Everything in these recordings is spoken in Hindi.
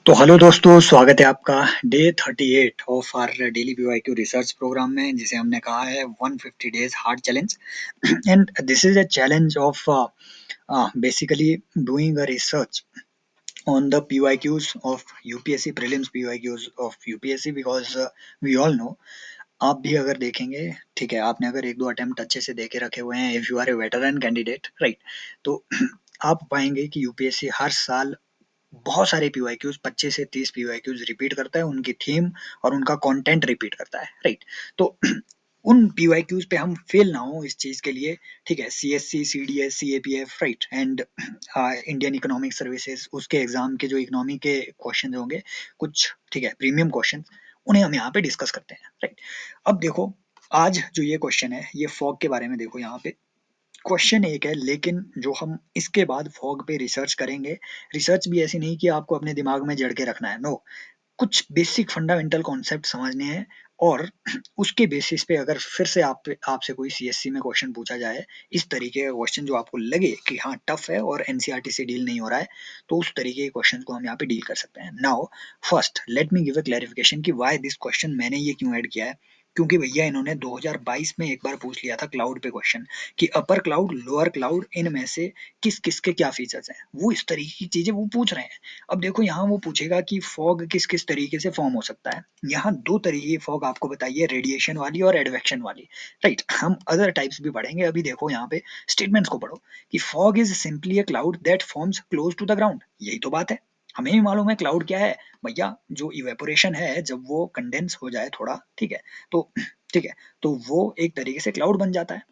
तो हेलो दोस्तों, स्वागत है आपका day 38 of our daily PYQ research programme में, जिसे हमने कहा है 150 days hard challenge. And this is a challenge of basically doing a research on the PYQs of UPSC prelims PYQs of UPSC because we all know, आप भी अगर देखेंगे, ठीक है, आपने अगर एक दो अटेम्प्ट अच्छे से देके रखे हुए हैं, if you are a veteran candidate, right, तो आप पाएंगे कि यूपीएससी हर साल बहुत सारे पीवाईक्यूज 25 से 30 पीवाईक्यूज रिपीट करता है, उनकी थीम और उनका कंटेंट रिपीट करता है, राइट। तो उन पीवाईक्यूज पे हम फेल ना हो इस चीज के लिए, ठीक है, CSC, CDS, CAPF, right, and Indian economic services, उसके एग्जाम के जो इकोनॉमी के क्वेश्चन होंगे कुछ, ठीक है, प्रीमियम क्वेश्चन, उन्हें हम यहाँ पे डिस्कस करते हैं, राइट। अब देखो, आज जो ये क्वेश्चन है, ये फॉग के बारे में देखो, यहाँ पे क्वेश्चन एक है, लेकिन जो हम इसके बाद फॉग पे रिसर्च करेंगे, रिसर्च भी ऐसी नहीं कि आपको अपने दिमाग में जड़ के रखना है, नो, कुछ बेसिक फंडामेंटल कॉन्सेप्ट समझने हैं। और उसके बेसिस पे अगर फिर से आपसे कोई सीएससी में क्वेश्चन पूछा जाए, इस तरीके का क्वेश्चन जो आपको लगे कि हाँ टफ है और एनसीईआरटी से डील नहीं हो रहा है, तो उस तरीके के क्वेश्चन को हम यहाँ पे डील कर सकते हैं। Now first let me give a clarification कि व्हाई दिस क्वेश्चन मैंने ये क्यों ऐड किया है। क्योंकि भैया इन्होंने 2022 में एक बार पूछ लिया था क्लाउड पे क्वेश्चन कि अपर क्लाउड, लोअर क्लाउड, इनमें से किस किस के क्या फीचर्स हैं, वो इस तरीके की चीजें वो पूछ रहे हैं। अब देखो, यहाँ वो पूछेगा कि फॉग किस किस तरीके से फॉर्म हो सकता है। यहाँ दो तरीके की फॉग आपको बताइए, रेडिएशन वाली और एडवेक्शन वाली, राइट। हम अदर टाइप्स भी पढ़ेंगे, अभी देखो यहाँ पे स्टेटमेंट्स को पढ़ो कि fog is simply a cloud that forms close to the ground. यही तो बात है, हमें भी मालूम है क्लाउड क्या है भैया, जो इवेपोरेशन है, जब वो कंडेंस हो जाए थोड़ा, ठीक है, तो ठीक है, तो वो एक तरीके से क्लाउड बन जाता है।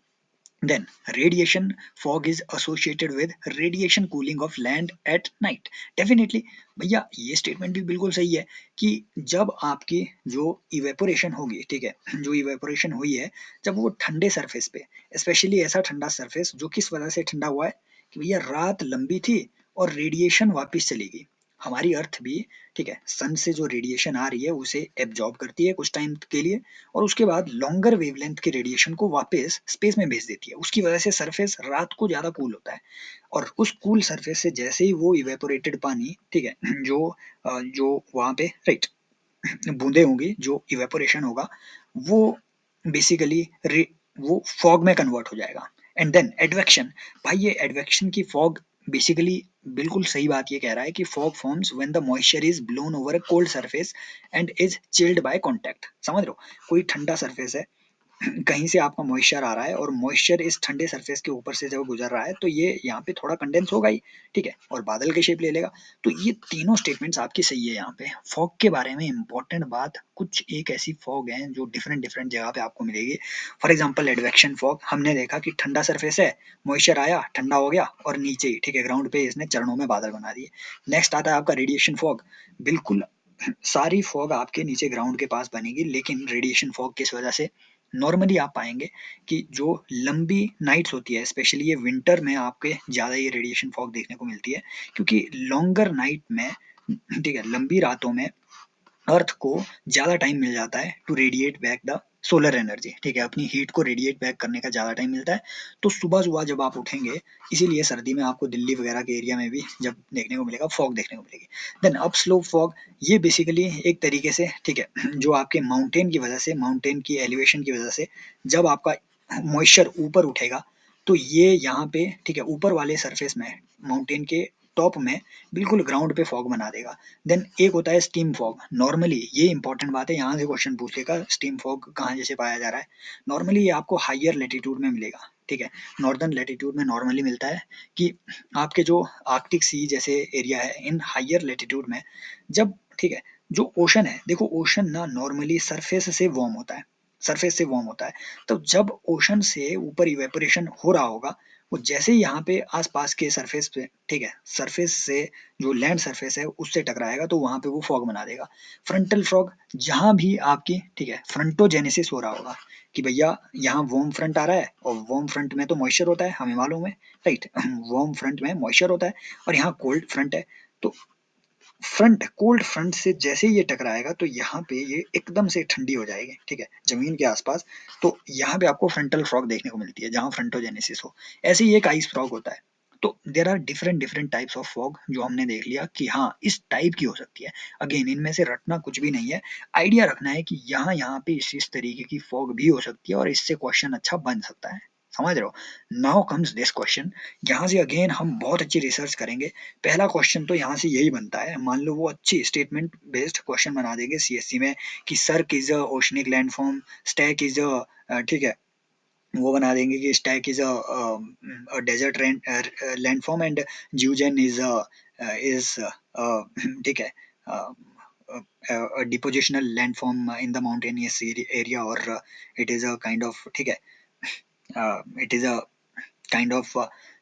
Then radiation fog is associated with radiation cooling of land at night. Definitely भैया ये स्टेटमेंट भी बिल्कुल सही है कि जब आपकी जो इवेपोरेशन होगी, ठीक है, जो इवेपोरेशन हुई है, जब वो ठंडे सरफेस पे, स्पेशली ऐसा ठंडा सरफेस जो किस वजह से ठंडा हुआ है कि भैया रात लंबी थी और रेडिएशन वापस चली गई। हमारी अर्थ भी, ठीक है, सन से जो रेडिएशन आ रही है उसे एब्जॉर्ब करती है कुछ टाइम के लिए, और उसके बाद लॉन्गर वेवलेंथ के रेडिएशन को वापस स्पेस में भेज देती है। उसकी वजह से सरफेस रात को ज्यादा कूल होता है, और उस कूल सरफेस से जैसे ही वो इवेपोरेटेड पानी, ठीक है, जो वहां पे, राइट, बूंदे होंगी, जो इवेपोरेशन होगा, वो बेसिकली वो फॉग में कन्वर्ट हो जाएगा। एंड देन एडवेक्शन, भाई ये एडवेक्शन की फॉग बेसिकली, बिल्कुल सही बात ये कह रहा है कि fog forms when the moisture is blown over a cold surface and is chilled by contact. समझ रहे हो, कोई ठंडा सरफेस है, कहीं से आपका मॉइस्चर आ रहा है और मॉइस्चर इस ठंडे सरफेस के ऊपर से जब गुजर रहा है, तो ये यहाँ पे थोड़ा कंडेंस होगा ही, ठीक है, और बादल के शेप ले लेगा। तो ये तीनों स्टेटमेंट्स आपकी सही है। यहाँ पे फॉग के बारे में इंपॉर्टेंट बात, कुछ एक ऐसी फॉग है जो डिफरेंट डिफरेंट जगह पे आपको मिलेगी। फॉर एग्जाम्पल एडवेक्शन फॉग, हमने देखा कि ठंडा सरफेस है, मॉइस्चर आया, ठंडा हो गया, और नीचे ही, ठीक है, ग्राउंड पे इसने चरणों में बादल बना दिए। नेक्स्ट आता है आपका रेडिएशन फॉग। बिल्कुल सारी फॉग आपके नीचे ग्राउंड के पास बनेगी, लेकिन रेडिएशन फॉग किस वजह से, नॉर्मली आप पाएंगे कि जो लंबी नाइट्स होती है, स्पेशली ये विंटर में आपके ज़्यादा ये रेडिएशन फॉग देखने को मिलती है, क्योंकि लॉन्गर नाइट में, ठीक है, लंबी रातों में अर्थ को ज़्यादा टाइम मिल जाता है to radiate back the solar energy, ठीक है, अपनी हीट को रेडिएट बैक करने का ज़्यादा टाइम मिलता है। तो सुबह सुबह जब आप उठेंगे, इसीलिए सर्दी में आपको दिल्ली वगैरह के एरिया में भी जब देखने को मिलेगा, फॉग देखने को मिलेगी। देन अप स्लोप फॉग, ये बेसिकली एक तरीके से, ठीक है, जो आपके माउंटेन की वजह से, माउंटेन की एलिवेशन की वजह से, जब आपका मॉइस्चर ऊपर उठेगा, तो ये यहाँ पे, ठीक है, ऊपर वाले सरफेस में, माउंटेन के टॉप में, बिल्कुल ग्राउंड पे फॉग बना देगा। देन एक होता है स्टीम फॉग। नॉर्मली ये इंपॉर्टेंट बात है, यहाँ से क्वेश्चन पूछ लेगा स्टीम फॉग कहाँ जैसे पाया जा रहा है। नॉर्मली ये आपको हाइयर लेटीट्यूड में मिलेगा, ठीक है, नॉर्दर्न लेटीट्यूड में नॉर्मली मिलता है कि आपके जो आर्कटिक सी जैसे एरिया है, इन हाइयर लेटीट्यूड में, जब, ठीक है, जो ओशन है, देखो ओशन ना नॉर्मली सरफेस से वार्म होता है, सरफेस से वार्म होता है। तो जब ओशन से ऊपर इवेपोरेशन हो रहा होगा, वो जैसे ही यहाँ पे आसपास के सरफेस पे, ठीक है, सरफेस से जो लैंड सरफेस है उससे टकराएगा, तो वहां पे वो फॉग बना देगा। फ्रंटल फॉग, जहां भी आपकी, ठीक है, फ्रंटोजेनेसिस हो रहा होगा कि भैया यहाँ वार्म फ्रंट आ रहा है, और वार्म फ्रंट में तो मॉइस्चर होता है, हमें मालूम है, राइट, वार्म फ्रंट में मॉइस्चर होता है, और यहाँ कोल्ड फ्रंट है, तो फ्रंट, कोल्ड फ्रंट से जैसे ही ये टकराएगा, तो यहाँ पे ये एकदम से ठंडी हो जाएगी, ठीक है, जमीन के आसपास। तो यहाँ पे आपको फ्रंटल फ्रॉग देखने को मिलती है, जहाँ फ्रंटोजेनेसिस हो। ऐसे ही एक आइस फ्रॉग होता है। तो there are different types of fog जो हमने देख लिया कि हाँ इस टाइप की हो सकती है। अगेन इनमें से रटना कुछ भी नहीं है, आइडिया रखना है कि यहाँ पे इस तरीके की फॉग भी हो सकती है और इससे क्वेश्चन अच्छा बन सकता है। समझ रहे हो? Now comes this question. यहाँ से अगेन हम बहुत अच्छी रिसर्च करेंगे। पहला क्वेश्चन तो यहाँ से यही बनता है, मान लो वो अच्छी स्टेटमेंट बेस्ड क्वेश्चन बना देंगे सीएससी में कि cirque is a oceanic landform, stack is a ठीक है, वो बना देंगे कि stack is a desert landform and zeugen is ठीक है depositional landform in the mountainous area और it is a kind of ठीक है it is a kind of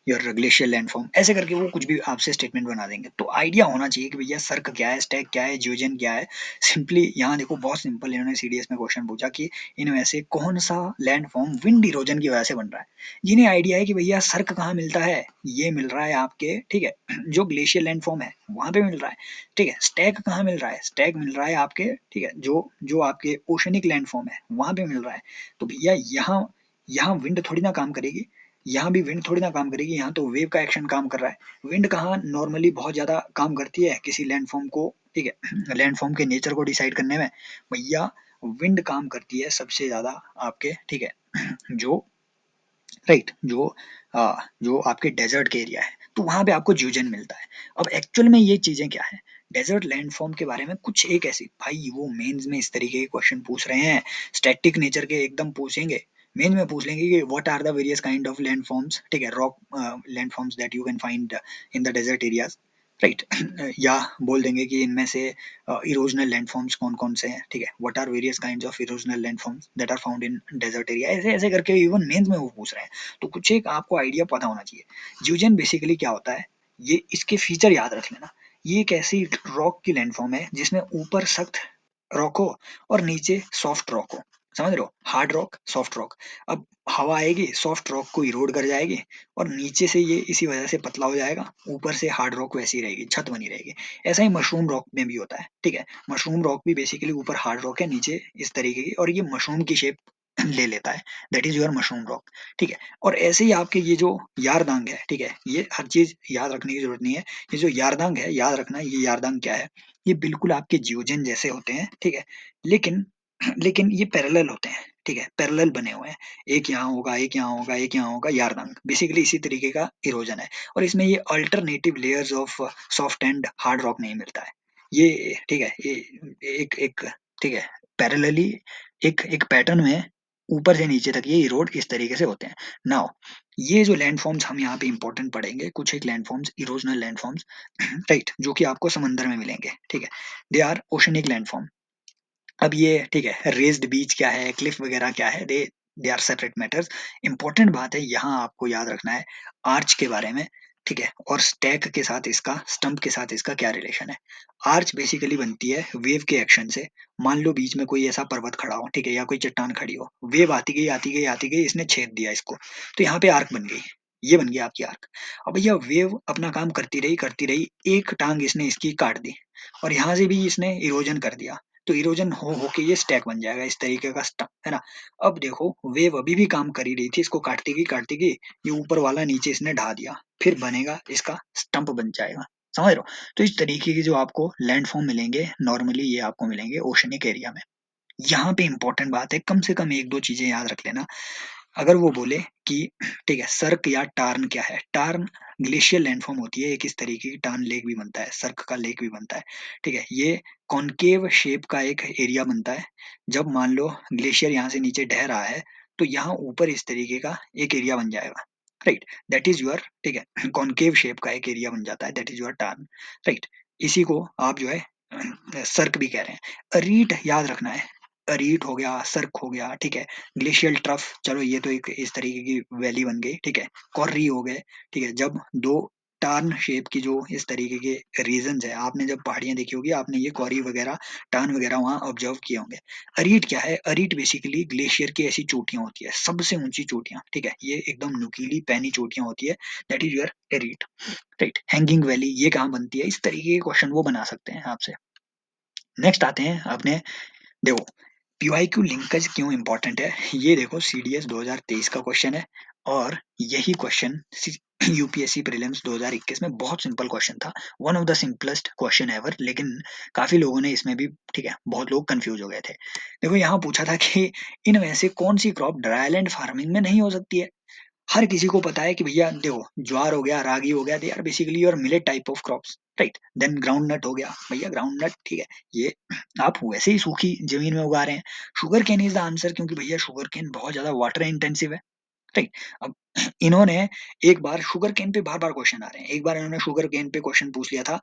your glacier landform, ऐसे करके वो कुछ भी आपसे स्टेटमेंट बना देंगे। तो आइडिया होना चाहिए कि भैया सर्क क्या है, स्टैक क्या है, ज्यूजन क्या है। सिंपली यहाँ देखो बहुत सिंपल इन्होंने सीडीएस में क्वेश्चन पूछा कि इनमें से कौन सा लैंडफॉर्म विंड इरोजन की वजह से बन रहा है। जिन्हें आइडिया है कि भैया सर्क कहाँ मिलता है, ये मिल रहा है आपके ठीक है जो ग्लेशियर लैंडफॉर्म है वहां पे मिल रहा है। ठीक है, स्टैक कहाँ मिल रहा है, स्टैक मिल रहा है आपके ठीक है जो जो आपके ओशनिक लैंडफॉर्म है वहां पे मिल रहा है। तो भैया यहाँ यहाँ विंड थोड़ी ना काम करेगी, यहाँ भी विंड थोड़ी ना काम करेगी, यहाँ तो वेव का एक्शन काम कर रहा है। विंड कहाँ नॉर्मली बहुत ज्यादा काम करती है किसी लैंडफॉर्म को ठीक है लैंडफॉर्म के नेचर को डिसाइड करने में। भैया विंड काम करती है सबसे ज्यादा आपके ठीक है जो राइट जो आपके डेजर्ट के एरिया है, तो वहां पे आपको ज्यूजन मिलता है। अब एक्चुअल में ये चीजें क्या है, डेजर्ट लैंडफॉर्म के बारे में कुछ एक ऐसी, भाई वो मेंस में इस तरीके के क्वेश्चन पूछ रहे हैं, स्टैटिक नेचर के एकदम पूछेंगे। मेन में पूछ लेंगे कि what are the various kind of landforms, ठीक है rock landforms that you can find in the desert areas, right या बोल देंगे कि इनमें से इरोजनल लैंडफॉर्म्स कौन कौन से हैं, ठीक है what are various kinds of erosional landforms that are found in desert area, ऐसे ऐसे करके इवन मेंस में वो पूछ रहे हैं। तो कुछ एक आपको आइडिया पता होना चाहिए। ज्यूजन बेसिकली क्या होता है, ये इसके फीचर याद रख लेना। ये एक ऐसी रॉक की लैंडफॉर्म है जिसमें ऊपर सख्त रॉक हो और नीचे सॉफ्ट रॉक हो। समझ रहे हो, हार्ड रॉक सॉफ्ट रॉक। अब हवा आएगी सॉफ्ट रॉक को इरोड कर जाएगी और नीचे से ये इसी वजह से पतला हो जाएगा, ऊपर से हार्ड रॉक वैसी रहेगी, छत बनी रहेगी। ऐसा ही मशरूम रॉक में भी होता है, ठीक है मशरूम रॉक भी बेसिकली ऊपर हार्ड रॉक है नीचे इस तरीके की, और ये मशरूम की शेप ले लेता है, that is your mushroom rock. ठीक है, और ऐसे ही आपके ये जो यारदांग है, ठीक है ये हर चीज याद रखने की जरूरत नहीं है। ये जो यारदांग है याद रखना, ये यारदांग क्या है, ये बिल्कुल आपके जियोजन जैसे होते हैं, ठीक है लेकिन लेकिन ये पैरेलल होते हैं, ठीक है पैरेलल बने हुए हैं। एक यहाँ होगा, एक यहाँ होगा, एक यहाँ होगा, यारदांग बेसिकली इसी तरीके का इरोजन है। और इसमें ये alternative layers of soft and hard rock नहीं मिलता है। ये ठीक है, ये एक एक ठीक है पैरेलली एक एक पैटर्न में ऊपर से नीचे तक ये इरोड इस तरीके से होते हैं। नाउ ये जो लैंडफॉर्म्स हम यहाँ पे इंपॉर्टेंट पढ़ेंगे, कुछ एक लैंडफॉर्म्स इरोजनल लैंडफॉर्म्स राइट जो कि आपको समंदर में मिलेंगे, ठीक है दे आर ओशनिक लैंडफॉर्म। अब ये ठीक है रेज्ड बीच क्या है, क्लिफ वगैरह क्या है, they are separate matters. Important बात है यहाँ आपको याद रखना है आर्च के बारे में, ठीक है और स्टैक के साथ इसका, स्टंप के साथ इसका क्या रिलेशन है। आर्च बेसिकली बनती है वेव के एक्शन से। मान लो बीच में कोई ऐसा पर्वत खड़ा हो, ठीक है या कोई चट्टान खड़ी हो, वेव आती गई आती गई आती गई, इसने छेद दिया इसको, तो यहाँ पे आर्क बन गई, ये बन गया आपकी आर्क। अब भैया वेव अपना काम करती रही, एक टांग इसने इसकी काट दी और यहाँ से भी इसने इरोजन कर दिया, तो इरोजन हो के ये स्टैक बन जाएगा इस तरीके का स्टंप, है ना। अब देखो वेव अभी भी काम कर ही रही थी, इसको काटती गई, ये ऊपर वाला नीचे इसने ढा दिया, फिर बनेगा इसका स्टंप बन जाएगा। समझ रहे हो? तो इस तरीके के जो आपको लैंडफॉर्म मिलेंगे नॉर्मली ये आपको मिलेंगे ओशनिक एरिया में। यहाँ पे इंपॉर्टेंट बात है, कम से कम एक दो चीजें याद रख लेना। अगर वो बोले कि ठीक है सर्क या टार्न क्या है, टार्न ग्लेशियर लैंडफॉर्म होती है एक इस तरीके की, टार्न लेक भी बनता है, सर्क का लेक भी बनता है, ठीक है ये कॉनकेव शेप का एक एरिया बनता है। जब मान लो ग्लेशियर यहाँ से नीचे ढह रहा है तो यहाँ ऊपर इस तरीके का एक एरिया बन जाएगा, राइट दैट इज योर ठीक है कॉनकेव शेप का एक एरिया बन जाता है, that is your turn, right. इसी को आप जो है सर्क भी कह रहे हैं। रीट याद रखना है, रीट हो गया, सर्क हो गया, ठीक है ग्लेशियल ट्रफ, चलो ये तो एक इस तरीके की वैली बन गई, ठीक है कॉर्री हो गए, ठीक है जब दो टर्न शेप की जो इस तरीके के रीजन है, आपने जब पहाड़ियां देखी होगी आपने ये कॉरी वगैरह टर्न वगैरह वहां ऑब्जर्व किए होंगे। अरीट क्या है, अरीट बेसिकली ग्लेशियर की ऐसी चोटियां होती है, सबसे ऊंची चोटियां, ठीक है ये एकदम नुकीली पैनी चोटियां होती है, that is your arete, right. Hanging valley ये कहाँ बनती है, इस तरीके के क्वेश्चन वो बना सकते हैं आपसे। नेक्स्ट आते हैं अपने, देखो पीवाईक्यू लिंकेज क्यों इंपॉर्टेंट है, ये देखो सीडीएस 2023 का क्वेश्चन है और यही क्वेश्चन यूपीएससी प्रीलिम्स 2021 में बहुत सिंपल क्वेश्चन था, one of the simplest question ever, लेकिन काफी लोगों ने इसमें भी, ठीक है, बहुत लोग कंफ्यूज हो गए थे। देखो यहाँ पूछा था कि इनमें से कौन सी क्रॉप ड्राई लैंड फार्मिंग में नहीं हो सकती है। हर किसी को पता है कि भैया देखो ज्वार हो गया, रागी हो गया, they are basically your millet type of crops, right. Then groundnut हो गया, भैया ग्राउंड नट, ठीक है, ये आप वैसे ही सूखी जमीन में उगा रहे हैं। Sugarcane is the answer, क्योंकि भैया शुगर केन बहुत ज्यादा वाटर इंटेंसिव है, राइट। अब इन्होंने एक बार शुगर केन पे बार बार क्वेश्चन आ रहे हैं, एक बार इन्होंने शुगर केन पे क्वेश्चन पूछ लिया था,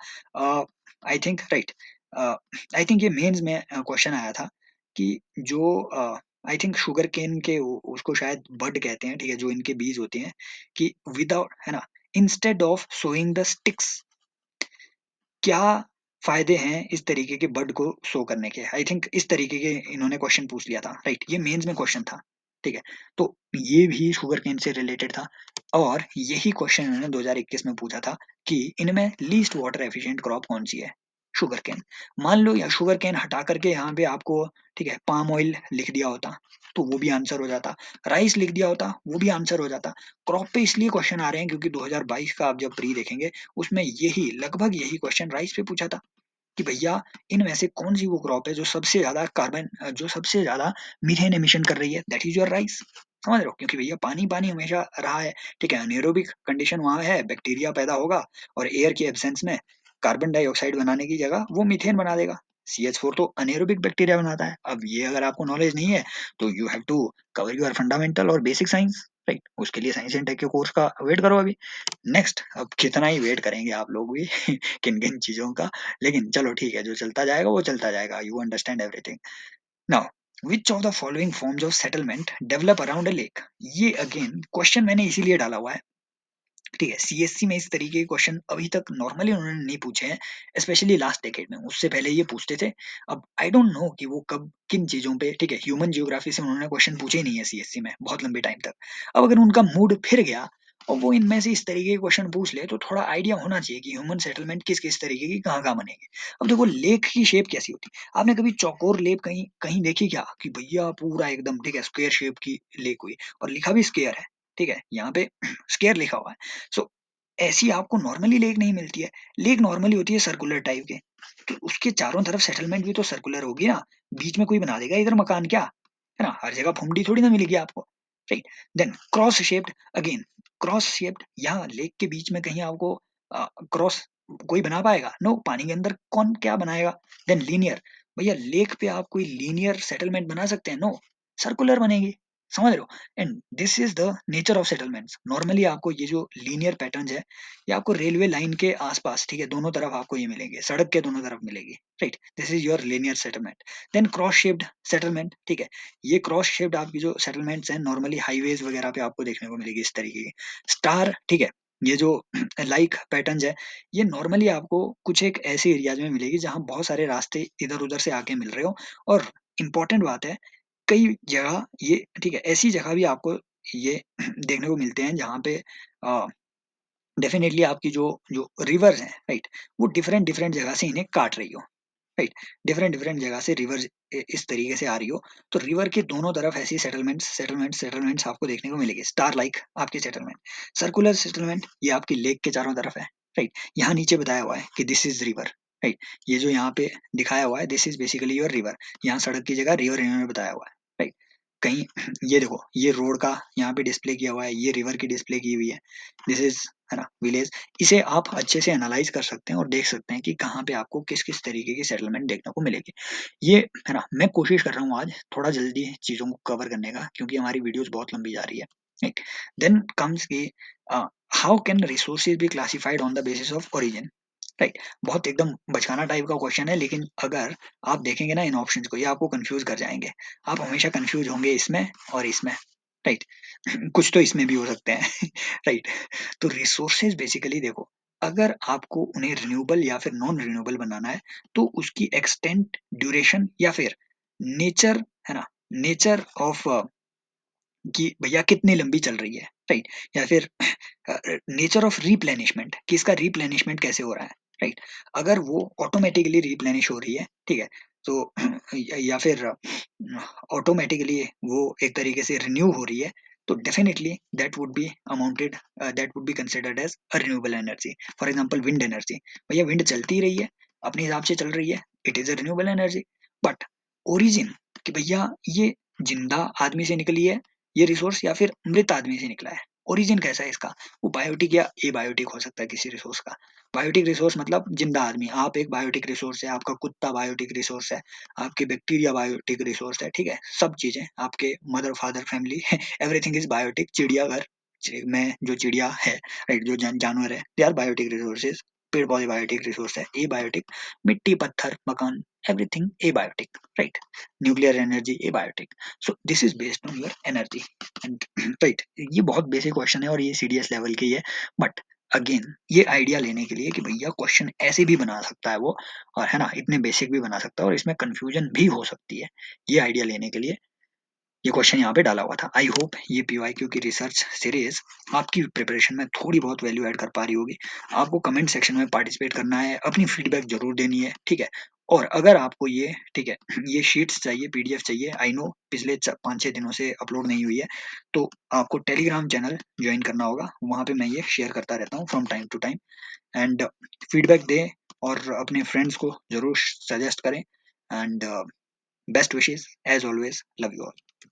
I think, right, I think ये मेंस में क्वेश्चन आया था कि जो आई थिंक शुगर केन के उसको शायद बड कहते हैं, ठीक है, जो इनके बीज होते हैं, कि विदाउट, है ना, instead of sowing the sticks, क्या फायदे हैं इस तरीके के बर्ड को शो करने के। आई थिंक इस तरीके के इन्होंने क्वेश्चन पूछ लिया था, राइट, ये मेंस में क्वेश्चन था, ठीक है। तो ये भी शुगर केन से रिलेटेड था और यही क्वेश्चन इन्होंने 2021 में पूछा था कि इनमें लीस्ट वाटर एफिशिएंट क्रॉप कौन सी है, शुगर केन। मान लो या शुगर केन हटा करके यहाँ पे आपको, ठीक है, पाम ऑयल लिख दिया होता तो वो भी आंसर हो जाता, राइस लिख दिया होता वो भी आंसर हो जाता। क्रॉप पे इसलिए क्वेश्चन आ रहे हैं क्योंकि 2022 का आप जब प्री देखेंगे उसमें यही लगभग यही क्वेश्चन राइस पे पूछा था कि भैया इनमें से कौन सी वो क्रॉप है जो सबसे ज्यादा कार्बन, जो सबसे ज्यादा मीथेन एमिशन कर रही है, दैट इज योर राइस। समझ रहे हो, क्योंकि भैया पानी पानी हमेशा रहा है, ठीक है, अनेरोबिक कंडीशन वहां है, बैक्टीरिया पैदा होगा और एयर की एब्सेंस में कार्बन डाइऑक्साइड बनाने की जगह वो मीथेन बना देगा। CH4 तो अनेरोबिक बैक्टीरिया बनाता है। अब ये अगर आपको नॉलेज नहीं है तो you have to cover your fundamental और बेसिक साइंस, राइट, उसके लिए साइंस एंड टेक के कोर्स का वेट करो अभी। नेक्स्ट, अब कितना ही वेट करेंगे आप लोग भी किन किन चीजों का, लेकिन चलो ठीक है, जो चलता जाएगा वो चलता जाएगा, you understand everything now. Which of the following forms of settlement develop around a lake, ये अगेन क्वेश्चन मैंने इसीलिए डाला हुआ है, ठीक है। सीएससी में इस तरीके के क्वेश्चन अभी तक नॉर्मली उन्होंने नहीं पूछे हैं, स्पेशली लास्ट डेकेड में, उससे पहले ये पूछते थे। अब आई डोंट नो कि वो कब किन चीजों पे, ठीक है, ह्यूमन जियोग्राफी से उन्होंने क्वेश्चन पूछे ही नहीं है सीएससी में बहुत लंबे टाइम तक। अब अगर उनका मूड फिर गया और वो इनमें से इस तरीके के क्वेश्चन पूछ ले तो थोड़ा आइडिया होना चाहिए कि ह्यूमन सेटलमेंट किस किस तरीके की कहाँ कहाँ बनेगी। अब देखो लेक की शेप कैसी होती है, आपने कभी चौकोर लेक कहीं कहीं देखी क्या, कि भैया पूरा एकदम, ठीक है, स्क्वायर शेप की लेक हुई और लिखा भी स्क्वायर है, ठीक है, यहाँ पे स्क्वायर लिखा हुआ है। सो ऐसी आपको नॉर्मली लेक नहीं मिलती है। लेक नॉर्मली होती है सर्कुलर टाइप के, तो उसके चारों तरफ सेटलमेंट भी तो सर्कुलर होगी ना, बीच में कोई बना देगा इधर मकान क्या, है ना, हर जगह फुमडी थोड़ी ना मिलेगी आपको, right. Then cross shaped, again cross shaped, यहाँ लेक के बीच में कहीं आपको क्रॉस कोई बना पाएगा, नो, पानी के अंदर कौन क्या बनाएगा। देन लीनियर, भैया लेक पे आप कोई लीनियर सेटलमेंट बना सकते हैं, नो, सर्कुलर बनेगी। समझ रहे हो, and this is the nature of settlements. Normally आपको ये जो लीनियर पैटर्न है ये आपको रेलवे लाइन के आसपास, ठीक है, दोनों तरफ आपको ये मिलेंगे, सड़क के दोनों तरफ मिलेगी, right, this is your linear settlement. Then cross shaped settlement, ठीक है, ये क्रॉस शेप्ड आपकी जो सेटलमेंट्स हैं नॉर्मली हाईवेज वगैरह पे आपको देखने को मिलेगी इस तरीके की। स्टार, ठीक है, ये जो लाइक पैटर्न है ये नॉर्मली आपको कुछ एक ऐसे एरियाज में मिलेगी जहाँ बहुत सारे रास्ते इधर उधर से आके मिल रहे हो। और इम्पोर्टेंट बात है, कई जगह ये, ठीक है, ऐसी जगह भी आपको ये देखने को मिलते हैं जहाँ पे डेफिनेटली आपकी जो जो रिवर्स हैं, राइट, वो डिफरेंट डिफरेंट जगह से इन्हें काट रही हो, राइट, डिफरेंट डिफरेंट जगह से रिवर इस तरीके से आ रही हो, तो रिवर के दोनों तरफ ऐसी सेटलमेंट्स सेटलमेंट्स सेटलमेंट्स आपको देखने को मिलेगी, स्टार लाइक आपकी सेटलमेंट। सर्कुलर सेटलमेंट ये आपकी लेक के चारों तरफ है, राइट, यहाँ नीचे बताया हुआ है कि दिस इज रिवर, राइट, ये जो यहाँ पे दिखाया हुआ है this is basically your river, यहाँ सड़क की जगह रिवर इन्होंने बताया हुआ है, राइट। कहीं ये देखो ये रोड का यहाँ पे डिस्प्ले किया हुआ है, ये रिवर की डिस्प्ले की हुई है, दिस इज, है ना, विलेज। इसे आप अच्छे से एनालाइज कर सकते हैं और देख सकते हैं कि कहाँ पे आपको किस किस तरीके की सेटलमेंट देखने को मिलेगी। ये, है ना, मैं कोशिश कर रहा हूँ आज थोड़ा जल्दी चीज़ों को कवर करने का क्योंकि हमारी वीडियोस बहुत लंबी जा रही है, राइट। देन कम्स की how can resources be classified on the basis of origin, right. बहुत एकदम बचकाना टाइप का क्वेश्चन है, लेकिन अगर आप देखेंगे ना इन ऑप्शंस को ये आपको कंफ्यूज कर जाएंगे, आप हमेशा कंफ्यूज होंगे इसमें और इसमें, राइट। कुछ तो इसमें भी हो सकते हैं राइट। तो रिसोर्सेज बेसिकली देखो, अगर आपको उन्हें रिन्यूएबल या फिर नॉन रिन्यूएबल बनाना है तो उसकी एक्सटेंट, ड्यूरेशन या फिर नेचर, है ना, नेचर ऑफ कि भैया कितनी लंबी चल रही है, राइट, या फिर नेचर ऑफ रिप्लेनिशमेंट कि इसका रिप्लेनिशमेंट कैसे हो रहा है, राइट। अगर वो ऑटोमेटिकली रिप्लेनिश हो रही है, ठीक है, तो या फिर ऑटोमेटिकली वो एक तरीके से रिन्यू हो रही है, तो definitely that would be amounted, that would be considered as a renewable energy. For example wind energy, भैया विंड चलती रही है, अपने हिसाब से चल रही है, it is a renewable energy. But origin कि भैया ये जिंदा आदमी से निकली है ये रिसोर्स या फिर मृत आदमी से निकला है, ओरिजिन कैसा है इसका, वो बायोटिक या एबायोटिक हो सकता है किसी रिसोर्स का। बायोटिक रिसोर्स मतलब जिंदा आदमी, आप एक बायोटिक रिसोर्स है, आपका कुत्ता बायोटिक रिसोर्स है, आपके बैक्टीरिया बायोटिक रिसोर्स है, ठीक है, सब चीजें आपके mother father family everything is biotic. चिड़ियाघर में जो चिड़िया है, राइट, जो जानवर है, दे आर बायोटिक रिसोर्सेज। पेड़ पौधे बायोटिक रिसोर्स है, ए बायोटिक। मिट्टी पत्थर मकान everything abiotic, right. Nuclear energy abiotic. So this is based on your energy and right. ये बहुत बेसिक क्वेश्चन है और ये सीडीएस लेवल की है, बट अगेन ये आइडिया लेने के लिए कि भैया क्वेश्चन ऐसे भी बना सकता है वो, और है ना, इतने बेसिक भी बना सकता है और इसमें कंफ्यूजन भी हो सकती है, ये आइडिया लेने के लिए ये क्वेश्चन यहाँ पे डाला हुआ था। आई होप ये पीवाईक्यू की रिसर्च सीरीज आपकी प्रिपरेशन में थोड़ी बहुत वैल्यू ऐड कर पा रही होगी। आपको कमेंट सेक्शन में पार्टिसिपेट करना है, अपनी फीडबैक जरूर देनी है, ठीक है। और अगर आपको ये, ठीक है, ये शीट्स चाहिए, पीडीएफ चाहिए, आई नो पिछले 5-6 दिनों से अपलोड नहीं हुई है, तो आपको टेलीग्राम चैनल ज्वाइन करना होगा, वहाँ पे मैं ये शेयर करता रहता हूँ from time to time. And feedback दें और अपने फ्रेंड्स को जरूर सजेस्ट करें। And best wishes as always, love you all.